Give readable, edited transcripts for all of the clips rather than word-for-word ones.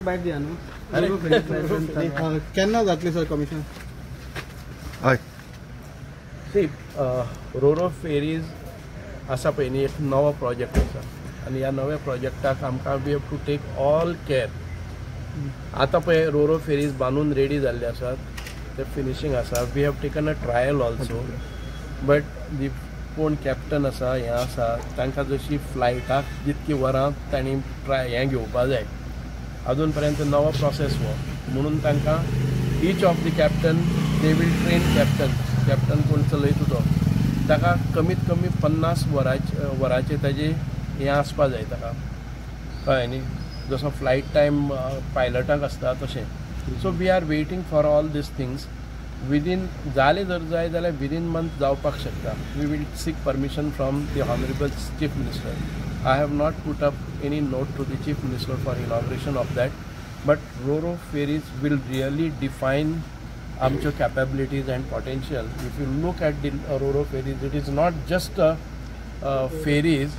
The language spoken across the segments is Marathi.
बॅग द्या न्हू केन्ना जातली सर कमिशन? हय सी रोरो फेरीज आसा पळय न्ही, एक नवो प्रोजेक्ट आसा आनी ह्या नव्या प्रोजेक्टाक आमकां we have to take all care. आतां पळय रोरो फेरीज बांदून रेडी जाल्ले आसात, ते फिनिशींग आसा. We have taken a trial also, but the कोण कॅप्टन आसा हें आसा तांकां जशी फ्लायटाक जितकी वरां तांणी हें घेवपा जाय, अजून पर्यंत नवो प्रोसेस हो, म्हणून तांकां each of the captain they will train captain कोण चलयता तो ताका कमीत कमी 50 वरांचे ताजे हें आसपा जाय ताका, कळ्ळें न्ही, जसो फ्लायट टायम पायलटाक आसता तशें. So we are waiting for all these things. Within जाले जर जाय जाल्यार विदीन मंथ जावपाक शकता. We will seek permission from the honourable chief minister. I have not put up any note to the chief minister for inauguration of that, but roro ferries will really define आमच्यो capabilities and potential. If you look at the roro ferries, it is not just a ferries,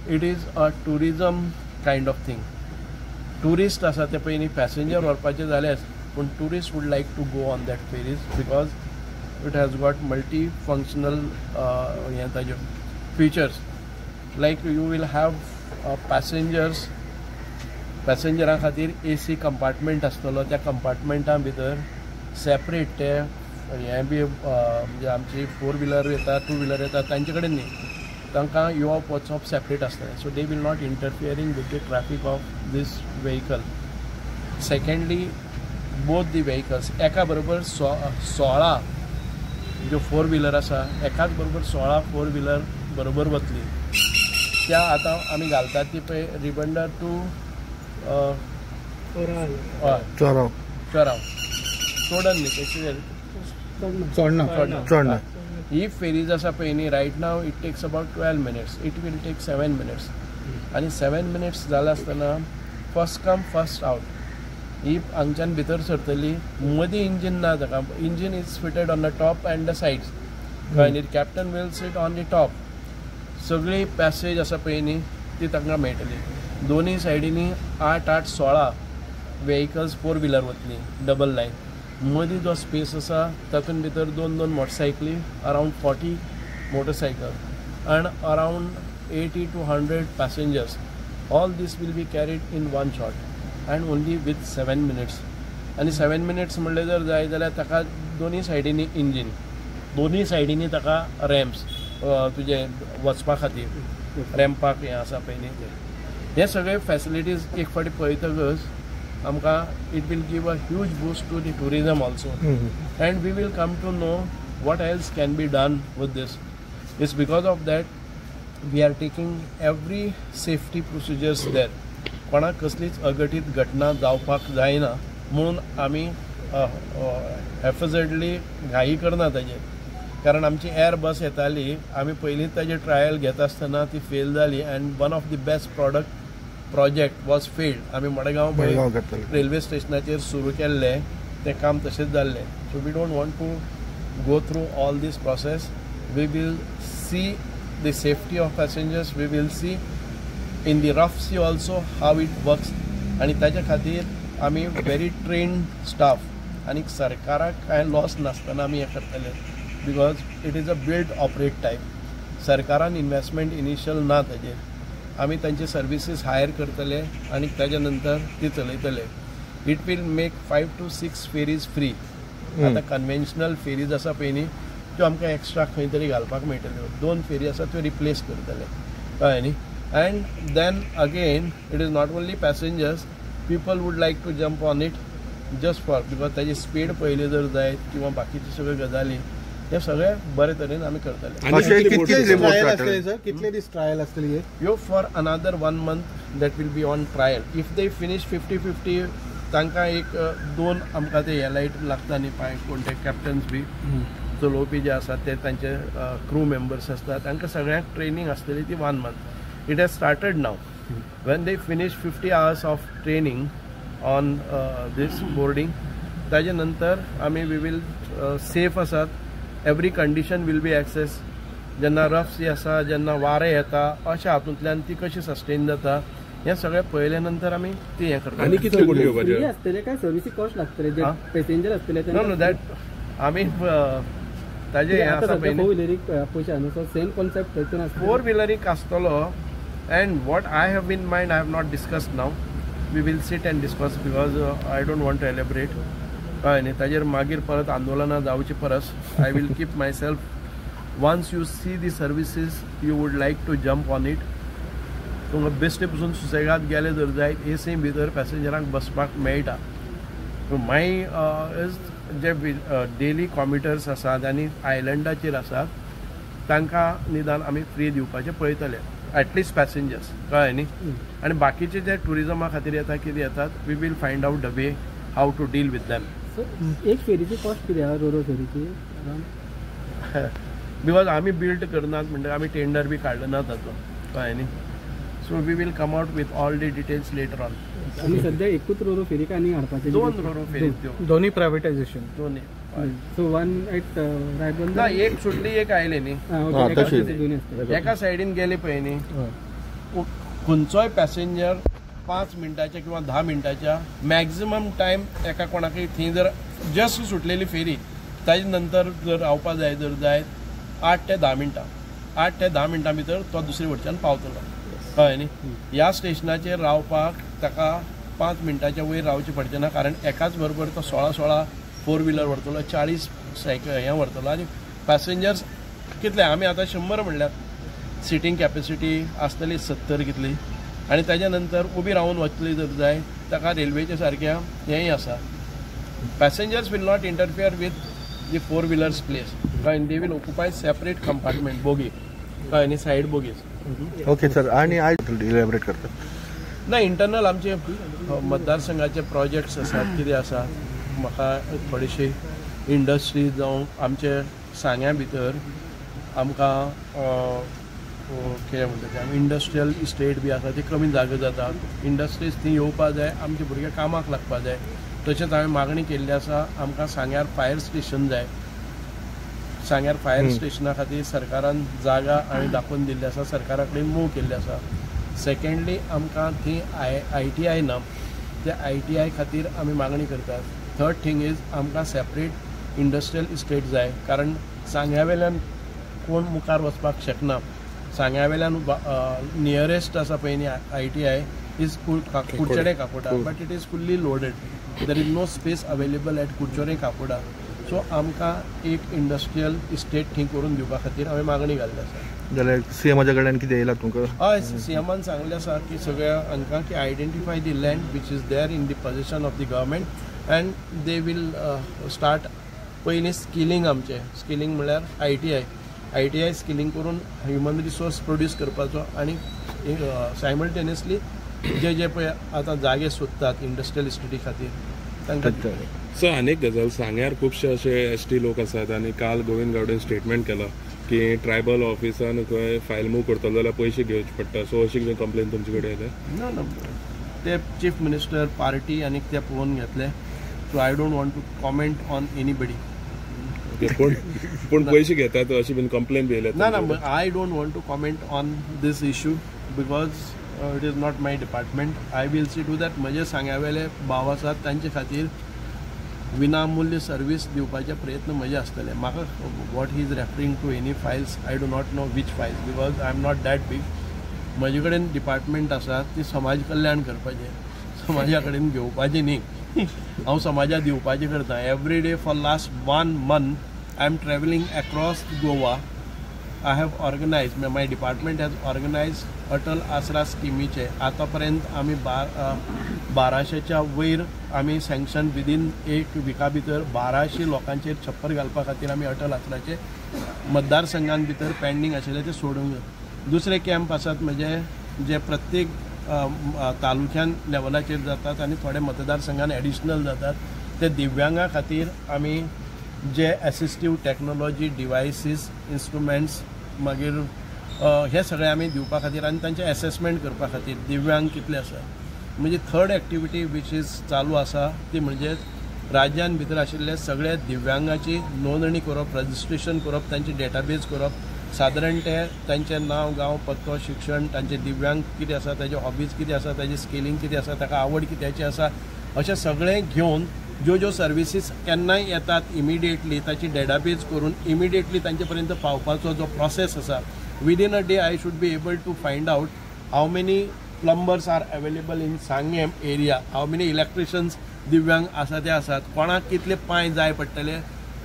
it is a tourism kind of thing. Tourist आसा ते पळय न्ही, पॅसेंजर व्हरपाचे जाल्यार, पूण tourist would like to go on that ferries because it has got multi functional हें ताज्यो features. Like you will have पॅसेंजरां खातीर AC कंपार्टमेंट आसतलो. त्या कंपार्टमेंटा भितर सेपरेट ते हें बी म्हणजे आमची 4 व्हिलर येता, 2 व्हिलर येता, तांचे कडेन न्ही, तांकां येवप वचप सेपरेट आसतलें. So they will not interfering with the traffic of these vehicle. Secondly, both the vehicles एका बरोबर 16 ज्यो 4 व्हिलर आसा, एकाच बरोबर 16 4 व्हिलर बरोबर वतली. त्या आतां आमी घालतात ती पळय रिबंडर टू चोराव चोडन न्ही, चोडना. ही फेरीज आसा पळय न्ही, right now it takes about 12 minutes. It will take 7 minutes. आनी 7 मिनिट्स जाले आसतना फर्स्ट कम फर्स्ट आउट. ही हांगच्यान भितर सरतली, मदीं इंजीन ना ताका. Engine is fitted on the top and the sides. कळ्ळें, captain will seat on the top. सगळी पॅसेज आसा पळय न्ही ती तांकां मेळटली. दोनी सायडीनी 8 16 व्हेकल्स 4 व्हिलर वतली, डबल लायन. मदीं जो स्पेस आसा तातूंत भितर 2 मोटरसायकली, around 40 motorcycle and around 80 to 100 passengers. All this will be carried in one shot and only with 7 minutes. आनी 7 मिनिट्स म्हणले जर जाय जाल्यार ताका दोनी सायडीनी इंजीन, दोनी सायडीनी ताका रॅम्प्स तुजे वचपा खातीर रॅम्पाक हें आसा पळय न्ही, हे सगळे फॅसिलिटीज एक फावटी पळयतकच आमकां it will give a huge boost to the tourism also. And we will come to know what else can be done with this. It's because of that we are taking every safety procedures there. कोणाक कसलीच अघटीत घटना जावपाक जायना म्हणून आमी हेफेजर्डली घाई करना ताजेर. कारण आमची एर बस येताली, आमी पयलींच ताजेर ट्रायल घेता आसतना ती फेल जाली and one of the best project was failed. आमी मडगांव रेल्वे स्टेशनाचेर सुरू केल्ले, तें काम तशेंच जाल्लें. So we don't want to go through all this process. We will see the safety of passengers. We will see in the rough sea also how it works. आनी ताच्या खातीर आमी व्हेरी ट्रेन्ड स्टाफ आनी सरकाराक कांय लॉस नासतना आमी हें करतले, because it is a build operate type. सरकारान इन्वेस्टमेंट इनिशियल ना ताजेर. आमी तांचे सर्विसीस हायर करतले आनी ताज्या नंतर ती चलयतले. It will make 5 to 6 ferries free. आतां कन्वेन्शनल फेरीज आसा पळय न्ही, त्यो आमकां एक्स्ट्रा खंय तरी घालपाक मेळटल्यो. 2 फेरी आसा त्यो रिप्लेस करतले, कळ्ळें न्ही. And then again it is not only passengers, people would like to jump on it just for because ताजी स्पीड पयली जर जायत किंवा बाकीचे सगळे गजाली हे सगळे बरे तरेन आमी करतले. कितले दीस ट्रायल आसतली? यो for another 1 month that will be on trial. If they finish 50-50 तांकां एक 2 आमकां ते हे लायट लागता न्ही पांय, कोण ते कॅप्टन्स बी चलोवपी जे आसात ते तांचे क्रू मेंबर्स आसतात, तांकां सगळ्यांक ट्रेनिंग आसतली ती 1 month. It has started now. When they finish 50 hours of training on this boarding, ताजे नंतर आमी वी वील सेफ आसात. Every condition will be access. जेन्ना रफ सी आसा, जेन्ना वारें येता, अशा हातूंतल्यान ती कशी सस्टेन जाता हे सगळें पळयले नंतर आमी ती हें करता. आनी कितले कोण फ्री आसतले काय सर्विसी कॉस्ट लागतले जे पॅसेंजर आसतले नो नो दॅट आमी ताजे हें आसा पळय फोर व्हिलरीक पयशे न्हू सो सेम कॉन्सेप्ट थंयच्यान आसता. फोर व्हिलरीक आसतलो and what I have in mind I have not discussed now. We will sit and discuss because I don't want to elaborate कळ्ळें न्ही. ताजेर मागीर परत आंदोलनां जावचे परस I will keep myself once you see the services you would like to jump on it. तुमकां बेश्टे पसून सुसेगाद गेले जर जायत एसी भितर पॅसेंजरांक बसपाक मेळटा. माय इज जे डेली कॉम्युटर्स आसात आनी आयलंडाचेर आसात तांकां निदान आमी फ्री दिवपाचें पळयतले एटलिस्ट पॅसेंजर्स कळ्ळें न्ही. आनी बाकीचे जे टुरिजमा खातीर येता कितें येतात we will find out the way how to deal with them. So एक फेरीची कॉस्ट कितें आहा रोरो फेरीची? बिकॉज आमी बिल्ड करनात म्हणटकीर आमी टेंडर बी काडलो ना ताचो कळ्ळें न्ही. So we will come out with all the details later on. आनी सद्या एकूच रोरो फेरी काय आनी हाडपाचे? दोन रोरो फेरी त्यो दोन्ही प्रायव्हेटायझेशन दोन्ही. सो वन एट रायबंदर ना एक सुटली एक आयले न्ही. एका सायडीन गेले पळय न्ही खंयचोय पॅसेंजर 5 मिनटाच्या किंवा 10 मिनटाच्या मॅक्झिमम टायम एका कोणाकय थंय जर जस्ट सुटलेली फेरी ताजे नंतर जर रावपा जाय जर जायत 8 ते 10 मिनटां 8 ते 10 मिनटां भितर तो दुसरे वटच्यान पावतलो कळ्ळें न्ही. ह्या स्टेशनाचेर रावपाक ताका 5 मिनटाच्या वयर रावचें पडचें ना कारण एकाच बरोबर तो 16 फोर व्हिलर व्हरतलो 40 सायकल हें व्हरतलो आनी पॅसेंजर्स कितले आमी आतां 100 म्हणल्यार सिटींग कॅपेसिटी आसतली 70 कितली आनी ताज्या नंतर उबी रावन वचली जर जाय ताका रेल्वेच्या सारक्या हेंय आसा. Passengers will not interfere with the four wheelers place कळ्ळें. They will occupy separate compartment bogie कळ्ळें न्ही सायड बोगीज. Okay sir. आणि आय इलॅबरेट करता ना इंटरनल आमचे मतदारसंघाचे प्रोजेक्ट्स आसात कितें आसा म्हाका थोडेशे इंडस्ट्रीज जावं आमचे सांग्या भितर आमकां कितें म्हणटा तें इंडस्ट्रियल इस्टेट बी आसा ती कमी जागो जाता. इंडस्ट्रीज थंय येवपा जाय आमचे भुरगे कामाक लागपा जाय. तशेंच हांवें मागणी केल्ली आसा आमकां सांग्यार फायर स्टेशन जाय. सांग्यार फायर स्टेशना खातीर सरकारान जागा आनी दाखोवन दिल्ली आसा सरकारा कडेन मूव केल्ली आसा. सेकंडली आमकां थंय ITI ना त्या ITI खातीर आमी मागणी करतात. थर्ड थिंग इज आमकां सेपरेट इंडस्ट्रियल इस्टेट जाय कारण सांग्या वेल्यान कोण मुखार वचपाक शकना. सांग्या वेल्यान नियरेस्ट आसा पळय न्ही ITI is Kudchade Kakoda but it is fully loaded. There is no space available at Kudchade Kakoda. So आमकां एक इंडस्ट्रियल इस्टेट थंय करून दिवपा खातीर हांवें मागणी घाल्ली आसा. जाल्यार CMच्या कडल्यान कितें येयला तुमकां? हय CMन सांगलें आसा की सगळ्या हांकां की identify the land which is there in the position of the government and they will start पयलीं स्किलींग आमचें स्किलींग म्हणल्यार ITI स्किलींग करून ह्युमन रिसोर्स प्रोड्यूस करपाचो आनी सायमल्टेनियसली जे पळय आतां जागे सोदतात इंडस्ट्रियल इस्टेटी खातीर तांकां. सो आनी एक गजाल सांग्यार खुबशे अशे ST लोक आसात आनी काल गोविंद गावडेन स्टेटमेंट केला की ट्रायबल ऑफिसान खंय फायल मूव करतलो जाल्यार पयशे घेवचे पडटा. सो अशी कितें कंप्लेन तुमचे कडेन येता? ना ते चीफ मिनिस्टर पार्टी आनी ते पळोवन घेतले. So I don't want to comment on anybody. पूण पयशे घेतात अशी बीन कंप्लेन बी येयल्या? ना I don't want to comment on this issue because it is not my department. I will see to that म्हजे सांग्यावेले भाव आसात तांचे खातीर विनामूल्य सर्वीस दिवपाचे प्रयत्न म्हजे आसतले. म्हाका what he is referring to any files I do not know which files because I am not that big. म्हजे कडेन डिपार्टमेंट आसा ती समाज कल्याण करपाचें समाजा कडेन घेवपाचें न्ही. हांव समाजाक दिवपाचें करता. Every day for last 1 month I am travelling across Goa. I have organise my department has organise Atal Asara स्किमीचे आतां पर्यंत आमी 1200च्या वयर आमी सँक्शन विदीन एक विका भितर 1200 लोकांचेर छप्पर घालपा खातीर आमी अटल आसराचे मतदारसंघान भितर पेंडींग आशिल्ले ते सोडूंक जाय. दुसरे कॅम्प आसात म्हणजे जे प्रत्येक तालुक्यान लेवलाचेर जातात आनी थोडे मतदारसंघान एडिशनल जातात. ते दिव्यांगा खातीर आमी जे एसिस्टीव टॅक्नोलॉजी डिवायसीस इन्स्ट्रुमेंट्स मागीर हे सगळे आमी दिवपा खातीर आनी तांचे एसेसमेंट करपा खातीर दिव्यांग कितले आसा. म्हणजे थर्ड एक्टिविटी वीच इज चालू आसा ती म्हणजे राज्यान भितर आशिल्ले सगळे दिव्यांगाची नोंदणी करप रजिस्ट्रेशन करप तांची डेटाबेज करप सादारण ते तांचें नांव गांव पत्तो शिक्षण तांचें दिव्यांग कितें आसा ताचे हॉबीज कितें आसा ताची स्किलींग कितें आसा ताका आवड कित्याची आसा अशें सगळें घेवन ज्यो सर्विसीस केन्नाय येतात इमिडिएटली ताची डेटाबेज करून इमिडिएटली तांचे पर्यंत पावपाचो जो प्रोसेस आसा within a day I should be able to find out how many plumbers are available in Sanguem area, how many electricians divyang आसा ते आसात, कोणाक कितले पांय जाय पडटले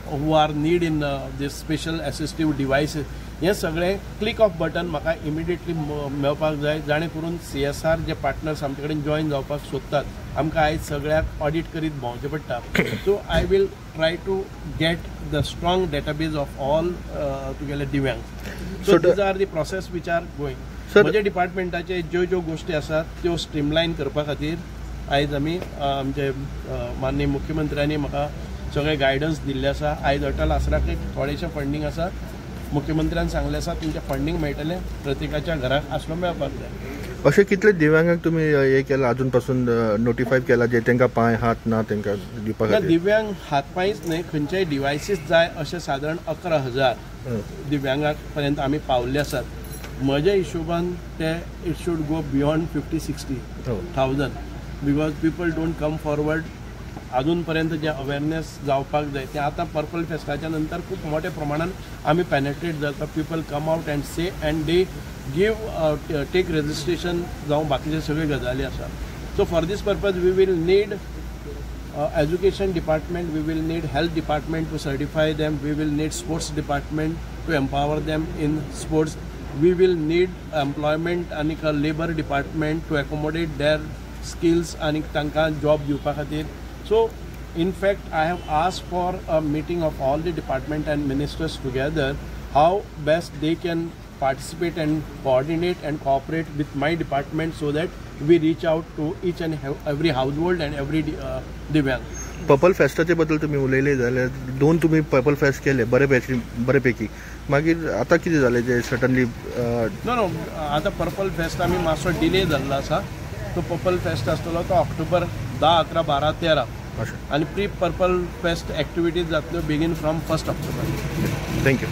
who are need in this special assistive devices, हें सगळें क्लिक ऑफ बटन म्हाका इमिडिएटली मेळपाक जाय, जाणे करून CSR जे पार्टनर्स आमचे कडेन जॉइन जावपाक सोदतात आमकां आयज सगळ्याक ऑडिट करीत भोंवचें पडटा. So I will try to get the strong database of all तुगेले दिव्यांग. So these are the process which are going. म्हज्या डिपार्टमेंटाचे ज्यो गोश्टी आसात त्यो स्ट्रीमलायन करपा खातीर आयज आमी आमचे माननीय मुख्यमंत्र्यांनी म्हाका सगळे गायडन्स दिल्ले आसा. आयज अटल आसराक एक थोडेशें फंडींग आसा, मुख्यमंत्र्यान सांगलें आसा तुमचें फंडींग मेळटलें प्रत्येकाच्या घराक आसलो मेळपाक जाय. अशे कितले दिव्यांगांक तुम्ही हे केला अजून पासून नोटिफाय केला जे तांकां पांय हात ना तांकां दिवपा खातीर? दिव्यांग हातपांयच न्हय खंयचेय डिवायसीस जाय अशे सादारण 11,000 दिव्यांगाक पर्यंत आमी पावल्ले आसात. म्हज्या हिशोबान ते it should go beyond 50-60,000 because people don't come forward. अजून पर्यंत जे अवेरनेस जावपाक जाय ते आतां पर्पल फेस्टाच्या नंतर खूब मोठ्या प्रमाणात आमी पेनेट्रेट जाता. People come out and say and they give take registration जावं बाकीचे सगळे गजाली आसा. So for this purpose we will need education department, we will need health department to certify them, we will need sports department to empower them in sports, we will need employment and labor department to accommodate their skills and tanka job diwpa khatir. So in fact I have asked for a meeting of all the department and ministers together, how best they can participate and coordinate and cooperate with my department so that we reach out to each and every household and every divyang. Purple फेस्टाचे बद्दल तुम्ही उलयले जाल्यार दोन तुम्ही पर्पल फेस्ट केले बरेपैकी मागीर आता कितें जालें जे सडनली नो आता पर्पल फेस्ट आमी मातसो डिले जाल्लो आसा. तो पर्पल फेस्ट आसतलो तो ऑक्टोबर 10, 11, 12, 13 आनी प्री पर्पल फेस्ट एक्टिविटीज जातल्यो बेगीन फ्रॉम 1 ऑक्टोबर. थँक्यू.